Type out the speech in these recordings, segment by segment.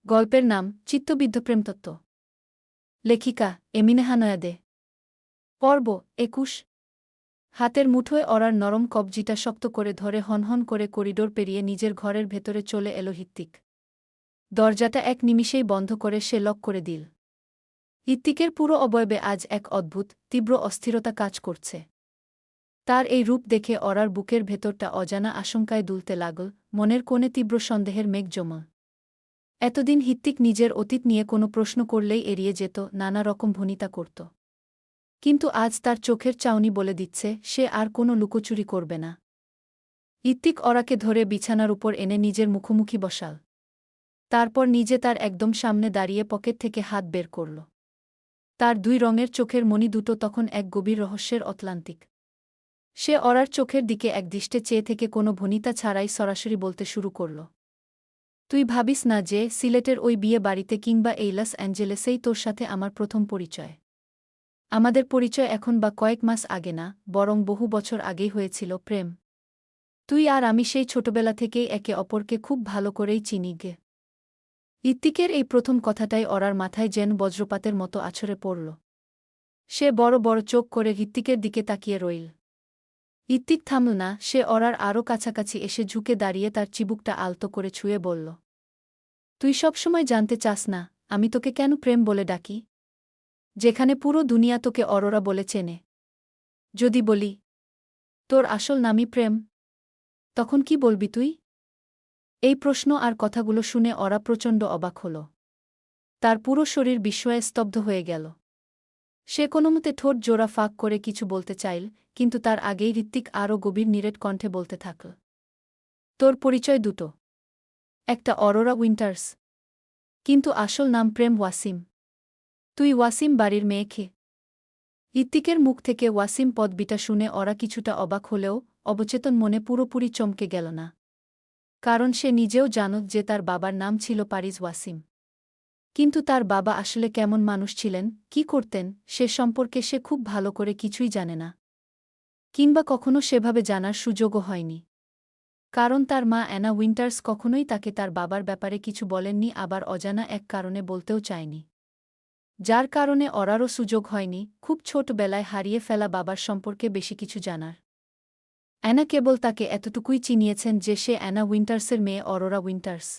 গল্পের নাম চিত্তবিদ্ধ প্রেমতত্ত্ব। লেখিকা এমিনেহা নয়াদে। পর্ব ২১। হাতের মুঠোয় অরার নরম কবজিটা শক্ত করে ধরে হনহন করে করিডোর পেরিয়ে নিজের ঘরের ভেতরে চলে এলো হিত্তিক। দরজাটা এক নিমিষেই বন্ধ করে সে লক করে দিল। হিত্তিকের পুরো অবয়বে আজ এক অদ্ভুত তীব্র অস্থিরতা কাজ করছে। তার এই রূপ দেখে অরার বুকের ভেতরটা অজানা আশঙ্কায় দুলতে লাগল, মনের কোণে তীব্র সন্দেহের মেঘ জমা। এতদিন হিত্তিক নিজের অতীত নিয়ে কোনো প্রশ্ন করলেই এড়িয়ে যেত, নানা রকম ভনিতা করত। কিন্তু আজ তার চোখের চাউনি বলে দিচ্ছে সে আর কোনো লুকোচুরি করবে না। হিত্তিক অরাকে ধরে বিছানার উপর এনে নিজের মুখোমুখি বসাল। তারপর নিজে তার একদম সামনে দাঁড়িয়ে পকেট থেকে হাত বের করল। তার দুই রঙের চোখের মণি দুটো তখন এক গভীর রহস্যের অতলান্তিক। সে অরার চোখের দিকে একদৃষ্টে চেয়ে থেকে কোনো ভনিতা ছাড়াই সরাসরি বলতে শুরু করল। তুই ভাবিস না যে সিলেটের ওই বিয়ে বাড়িতে কিংবা এই লস অ্যাঞ্জেলেসেই তোর সাথে আমার প্রথম পরিচয়। আমাদের পরিচয় এখন বা কয়েক মাস আগে না, বরং বহু বছর আগেই হয়েছিল প্রেম। তুই আর আমি সেই ছোটবেলা থেকেই একে অপরকে খুব ভালো করেই চিনি গে। হিত্তিকের এই প্রথম কথাটাই অরার মাথায় যেন বজ্রপাতের মতো আছড়ে পড়ল। সে বড় বড় চোখ করে হিত্তিকের দিকে তাকিয়ে রইল। হিত্তিক থামল না, সে অরার আরও কাছাকাছি এসে ঝুঁকে দাঁড়িয়ে তার চিবুকটা আলতো করে ছুঁয়ে বলল, তুই সবসময় জানতে চাস না আমি তোকে কেন প্রেম বলে ডাকি, যেখানে পুরো দুনিয়া তোকে অরোরা বলে চেনে? যদি বলি তোর আসল নামই প্রেম, তখন কি বলবি তুই? এই প্রশ্ন আর কথাগুলো শুনে অরা প্রচণ্ড অবাক হল। তার পুরো শরীর বিস্ময়ে স্তব্ধ হয়ে গেল। সে কোনোমতে ঠোঁট জোড়া ফাঁক করে কিছু বলতে চাইল, কিন্তু তার আগেই ঋত্বিক আরও গভীর নিরেট কণ্ঠে বলতে থাকল, তোর পরিচয় দুটো, একটা অরোরা উইন্টার্স, কিন্তু আসল নাম প্রেম ওয়াসিম। তুই ওয়াসিম বাড়ির মেয়ে খে। ঋত্বিকের মুখ থেকে ওয়াসিম পদবিটা শুনে অরা কিছুটা অবাক হলেও অবচেতন মনে পুরোপুরি চমকে গেল না। কারণ সে নিজেও জানত যে তার বাবার নাম ছিল পারিজ ওয়াসিম। কিন্তু তার বাবা আসলে কেমন মানুষ ছিলেন, কি করতেন, সে সম্পর্কে সে খুব ভালো করে কিছুই জানে না। কিংবা কখনো সেভাবে জানার সুযোগও হয়নি। কারণ তার মা অ্যানা উইন্টার্স কখনোই তাকে তার বাবার ব্যাপারে কিছু বলেননি, আবার অজানা এক কারণে বলতেও চায়নি। যার কারণে অরারও সুযোগ হয়নি খুব ছোটবেলায় হারিয়ে ফেলা বাবার সম্পর্কে বেশি কিছু জানার। অ্যানা কেবল তাকে এতটুকুই চিনিয়েছেন যে সে অ্যানা উইন্টার্সের মেয়ে অরোরা উইন্টার্স,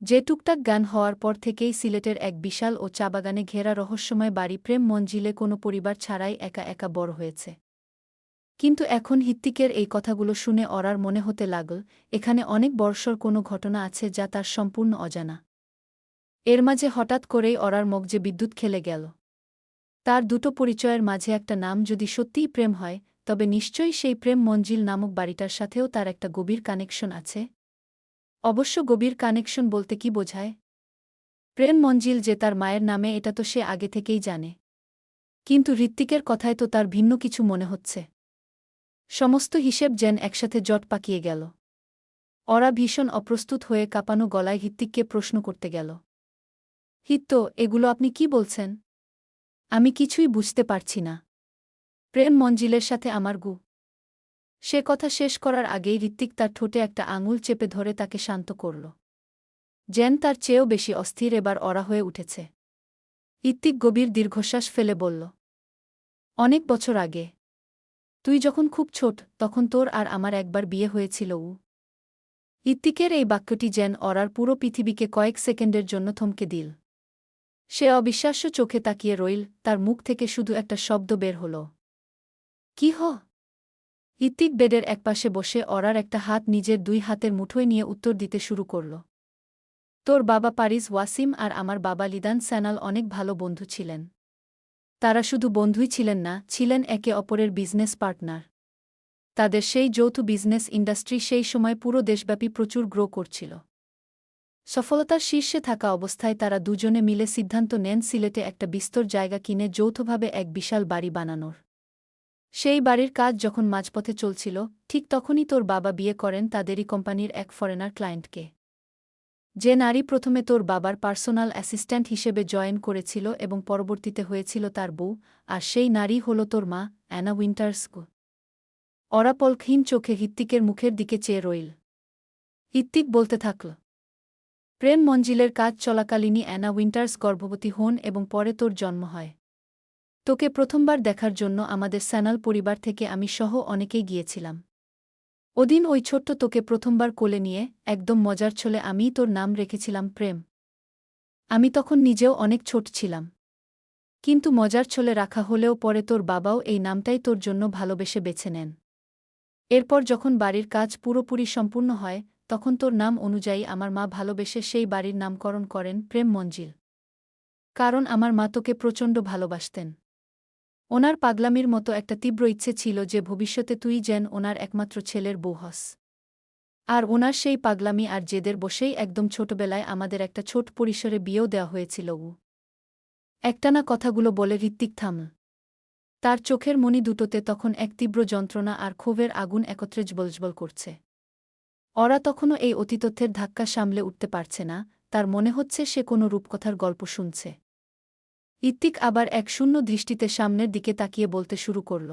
যে টুকটাক গান হওয়ার পর থেকেই সিলেটের এক বিশাল ও চাবাগানে ঘেরা রহস্যময় বাড়ি প্রেম মঞ্জিলে কোনো পরিবার ছাড়াই একা একা বড় হয়েছে। কিন্তু এখন হিত্তিকের এই কথাগুলো শুনে অরার মনে হতে লাগল এখানে অনেক বর্ষর কোনো ঘটনা আছে যা তার সম্পূর্ণ অজানা। এর মাঝে হঠাৎ করেই অরার মগজে বিদ্যুৎ খেলে গেল। তার দুটো পরিচয়ের মাঝে একটা নাম যদি সত্যিই প্রেম হয়, তবে নিশ্চয়ই সেই প্রেম মঞ্জিল নামক বাড়িটার সাথেও তার একটা গভীর কানেকশন আছে। অবশ্য গভীর কানেকশন বলতে কি বোঝায়? প্রেম মঞ্জিল যে তার মায়ের নামে এটা তো সে আগে থেকেই জানে। কিন্তু ঋত্বিকের কথায় তো তার ভিন্ন কিছু মনে হচ্ছে। সমস্ত হিসেব যেন একসাথে জট পাকিয়ে গেল। অরা ভীষণ অপ্রস্তুত হয়ে কাঁপানো গলায় হিত্তিককে প্রশ্ন করতে গেল, হিত্ত, এগুলো আপনি কি বলছেন? আমি কিছুই বুঝতে পারছি না। প্রেম মঞ্জিলের সাথে আমার গু। সে কথা শেষ করার আগেই ঋত্বিক তার ঠোঁটে একটা আঙুল চেপে ধরে তাকে শান্ত করল। যেন তার চেয়েও বেশি অস্থির এবার অরা হয়ে উঠেছে। ঋত্বিক গভীর দীর্ঘশ্বাস ফেলে বলল, অনেক বছর আগে, তুই যখন খুব ছোট, তখন তোর আর আমার একবার বিয়ে হয়েছিল। ঋত্বিকের এই বাক্যটি যেন অরার পুরো পৃথিবীকে কয়েক সেকেন্ডের জন্য থমকে দিল। সে অবিশ্বাস্য চোখে তাকিয়ে রইল, তার মুখ থেকে শুধু একটা শব্দ বের হল, কি হ? ঋত্বিক বেডের একপাশে বসে অরার একটা হাত নিজের দুই হাতের মুঠোয় নিয়ে উত্তর দিতে শুরু করল, তোর বাবা পারিজ ওয়াসিম আর আমার বাবা লিদান স্যানাল অনেক ভালো বন্ধু ছিলেন। তারা শুধু বন্ধুই ছিলেন না, ছিলেন একে অপরের বিজনেস পার্টনার। তাদের সেই যৌথ বিজনেস ইন্ডাস্ট্রি সেই সময় পুরো দেশব্যাপী প্রচুর গ্রো করছিল। সফলতার শীর্ষে থাকা অবস্থায় তারা দুজনে মিলে সিদ্ধান্ত নেন সিলেটে একটা বিস্তর জায়গা কিনে যৌথভাবে এক বিশাল বাড়ি বানানোর। সেই বাড়ির কাজ যখন মাঝপথে চলছিল, ঠিক তখনই তোর বাবা বিয়ে করেন তাদেরই কোম্পানির এক ফরেনার ক্লায়েন্টকে। যে নারী প্রথমে তোর বাবার পার্সোনাল অ্যাসিস্ট্যান্ট হিসেবে জয়েন করেছিল এবং পরবর্তীতে হয়েছিল তার বউ, আর সেই নারী হল তোর মা, অ্যানা উইন্টার্স। অরা পলকহীন চোখে ঋত্বিকের মুখের দিকে চেয়ে রইল। ঋত্বিক বলতে থাকল, প্রেম মঞ্জিলের কাজ চলাকালীনই অ্যানা উইন্টার্স গর্ভবতী হন এবং পরে তোর জন্ম হয়। তোকে প্রথমবার দেখার জন্য আমাদের স্যানাল পরিবার থেকে আমি সহ অনেকেই গিয়েছিলাম। ওদিন ওই ছোট্ট তোকে প্রথমবার কোলে নিয়ে একদম মজার ছলে আমিই তোর নাম রেখেছিলাম প্রেম। আমি তখন নিজেও অনেক ছোট ছিলাম। কিন্তু মজার ছলে রাখা হলেও পরে তোর বাবাও এই নামটাই তোর জন্য ভালোবেসে বেছে নেন। এরপর যখন বাড়ির কাজ পুরোপুরি সম্পূর্ণ হয় তখন তোর নাম অনুযায়ী আমার মা ভালোবেসে সেই বাড়ির নামকরণ করেন প্রেম মঞ্জিল। কারণ আমার মা তোকে প্রচণ্ড ভালোবাসতেন। ওনার পাগলামির মতো একটা তীব্র ইচ্ছে ছিল যে ভবিষ্যতে তুই যেন ওনার একমাত্র ছেলের বউ হস। আর ওনার সেই পাগলামি আর জেদের বসেই একদম ছোটবেলায় আমাদের একটা ছোট পরিসরে বিয়েও দেওয়া হয়েছিল। একটানা কথাগুলো বলে ঋত্বিক থামল। তার চোখের মণি দুটোতে তখন এক তীব্র যন্ত্রণা আর ক্ষোভের আগুন একত্রে জ্বলজ্বল করছে। ওরা তখনও এই অতীতত্বের ধাক্কা সামলে উঠতে পারছে না, তার মনে হচ্ছে সে কোনো রূপকথার গল্প শুনছে। ঋত্বিক আবার এক শূন্য দৃষ্টিতে সামনের দিকে তাকিয়ে বলতে শুরু করল।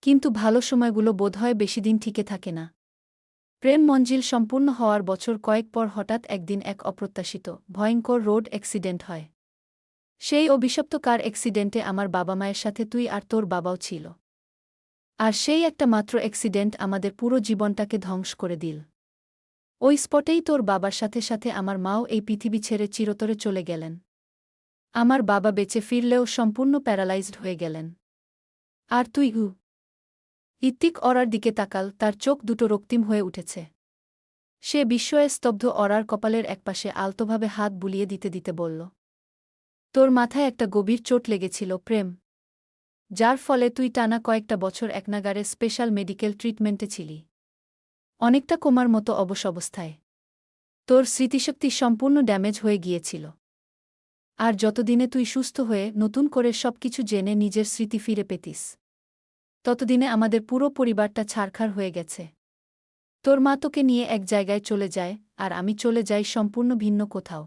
কিন্তু ভালো সময়গুলো বোধহয় বেশিদিন টিকে থাকে না। প্রেম মঞ্জিল সম্পূর্ণ হওয়ার বছর কয়েক পর হঠাৎ একদিন এক অপ্রত্যাশিত, ভয়ঙ্কর রোড অ্যাক্সিডেন্ট হয়। সেই অভিশপ্ত কার অ্যাক্সিডেন্টে আমার বাবা মায়ের সাথে তুই আর তোর বাবাও ছিল। আর সেই একটা মাত্র অ্যাক্সিডেন্ট আমাদের পুরো জীবনটাকে ধ্বংস করে দিল। ওই স্পটেই তোর বাবার সাথে সাথে আমার মাও এই পৃথিবী ছেড়ে চিরতরে চলে গেলেন। আমার বাবা বেঁচে ফিরলেও সম্পূর্ণ প্যারালাইজড হয়ে গেলেন। আর তুই ঋত্বিক অরার দিকে তাকাল, তার চোখ দুটো রক্তিম হয়ে উঠেছে। সে বিস্ময়ে স্তব্ধ। অরার কপালের একপাশে আলতোভাবে হাত বুলিয়ে দিতে দিতে বলল, তোর মাথায় একটা গভীর চোট লেগেছিল প্রেম, যার ফলে তুই টানা কয়েকটা বছর একনাগারে স্পেশাল মেডিকেল ট্রিটমেন্টে ছিলি। অনেকটা কোমার মতো অবশ অবস্থায়। তোর স্মৃতিশক্তি সম্পূর্ণ ড্যামেজ হয়ে গিয়েছিল। আর যতদিনে তুই সুস্থ হয়ে নতুন করে সবকিছু জেনে নিজের স্মৃতি ফিরে পেতিস, ততদিনে আমাদের পুরো পরিবারটা ছারখার হয়ে গেছে। তোর মা তোকে নিয়ে এক জায়গায় চলে যায়, আর আমি চলে যাই সম্পূর্ণ ভিন্ন কোথাও।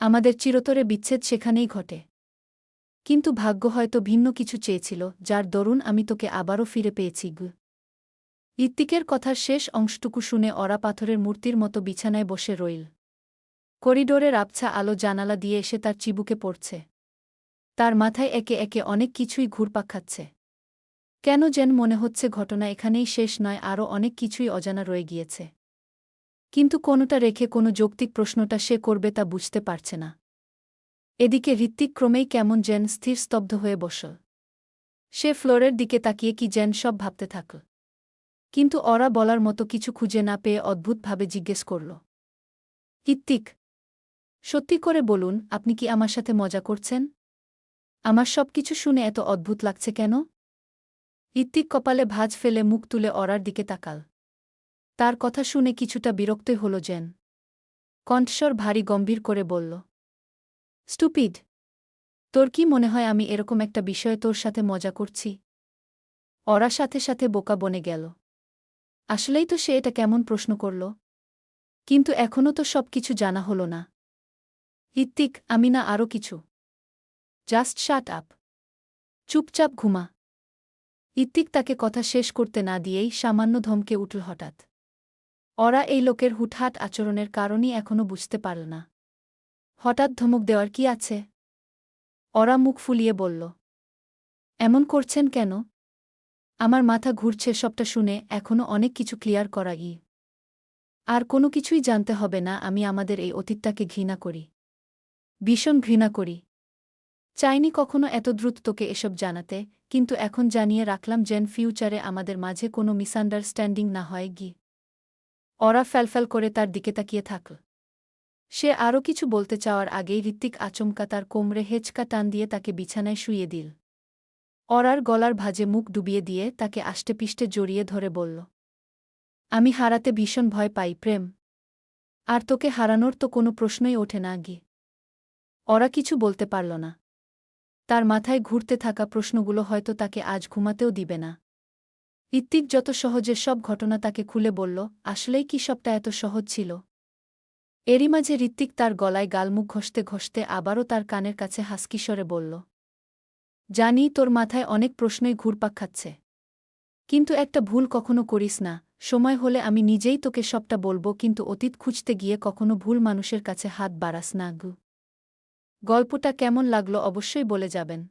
আমাদের চিরতরে বিচ্ছেদ সেখানেই ঘটে। কিন্তু ভাগ্য হয়তো ভিন্ন কিছু চেয়েছিল, যার দরুন আমি তোকে আবারও ফিরে পেয়েছি। ঋত্বিকের কথার শেষ অংশটুকু শুনে অরা পাথরের মূর্তির মতো বিছানায় বসে রইল। করিডোরের আবছা আলো জানালা দিয়ে এসে তার চিবুকে পড়ছে। তার মাথায় একে একে অনেক কিছুই ঘুরপাক খাচ্ছে। কেন যেন মনে হচ্ছে ঘটনা এখানেই শেষ নয়, আরও অনেক কিছুই অজানা রয়ে গিয়েছে। কিন্তু কোনোটা রেখে কোনো যৌক্তিক প্রশ্নটা সে করবে তা বুঝতে পারছে না। এদিকে ঋত্বিক ক্রমেই কেমন যেন স্থির স্তব্ধ হয়ে বসল। সে ফ্লোরের দিকে তাকিয়ে কি যেন সব ভাবতে থাকল। কিন্তু ওরা বলার মতো কিছু খুঁজে না পেয়ে অদ্ভুতভাবে জিজ্ঞেস করল, ঋত্বিক, সত্যি করে বলুন, আপনি কি আমার সাথে মজা করছেন? আমার সবকিছু শুনে এত অদ্ভুত লাগছে কেন? ঋত্বিক কপালে ভাঁজ ফেলে মুখ তুলে ওরার দিকে তাকাল। তার কথা শুনে কিছুটা বিরক্তই হল যেন। কণ্ঠস্বর ভারী গম্ভীর করে বলল, স্টুপিড, তোর কি মনে হয় আমি এরকম একটা বিষয়ে তোর সাথে মজা করছি? ওরা সাথে সাথে বোকা বনে গেল। আসলেই তো সে এটা কেমন প্রশ্ন করল? কিন্তু এখনও তো সব কিছু জানা হল না। ঋত্বিক, আমি না আরও কিছু। Just shut up. চুপচাপ ঘুমা। ঋত্বিক তাকে কথা শেষ করতে না দিয়েই সামান্য ধমকে উঠল হঠাৎ। ওরা এই লোকের হুটহাট আচরণের কারণই এখনও বুঝতে পারল না। হঠাৎ ধমক দেওয়ার কি আছে? ওরা মুখ ফুলিয়ে বলল, এমন করছেন কেন? আমার মাথা ঘুরছে সবটা শুনে। এখনও অনেক কিছু ক্লিয়ার করা আর কোনো কিছুই জানতে হবে না। আমি আমাদের এই অতীতটাকে ঘৃণা করি, ভীষণ ঘৃণা করি। চাইনি কখনো এত দ্রুত তোকে এসব জানাতে, কিন্তু এখন জানিয়ে রাখলাম যেন ফিউচারে আমাদের মাঝে কোনো মিসআন্ডারস্ট্যান্ডিং না হয়। ওরা ফ্যালফ্যাল করে তার দিকে তাকিয়ে থাকল। সে আরও কিছু বলতে চাওয়ার আগেই ঋত্বিক আচমকা তার কোমরে হেঁচকা টান দিয়ে তাকে বিছানায় শুইয়ে দিল। ওরার গলার ভাঁজে মুখ ডুবিয়ে দিয়ে তাকে আষ্টেপৃষ্ঠে জড়িয়ে ধরে বলল, আমি হারাতে ভীষণ ভয় পাই প্রেম। আর তোকে হারানোর তো কোনো প্রশ্নই ওঠে না। ওরা কিছু বলতে পারল না। তার মাথায় ঘুরতে থাকা প্রশ্নগুলো হয়তো তাকে আজ ঘুমাতেও দিবে না। ঋত্বিক যত সহজে সব ঘটনা তাকে খুলে বলল, আসলেই কি সবটা এত সহজ ছিল? এরই মাঝে ঋত্বিক তার গলায় গালমুখ ঘষতে ঘষতে আবারও তার কানের কাছে হাসকিস্বরে বলল, জানি তোর মাথায় অনেক প্রশ্নই ঘুরপাক খাচ্ছে। কিন্তু একটা ভুল কখনো করিস না, সময় হলে আমি নিজেই তোকে সবটা বলবো, কিন্তু অতীত খুঁজতে গিয়ে কখনো ভুল মানুষের কাছে হাত বাড়াস না গু। গল্পটা কেমন লাগলো অবশ্যই বলে যাবেন।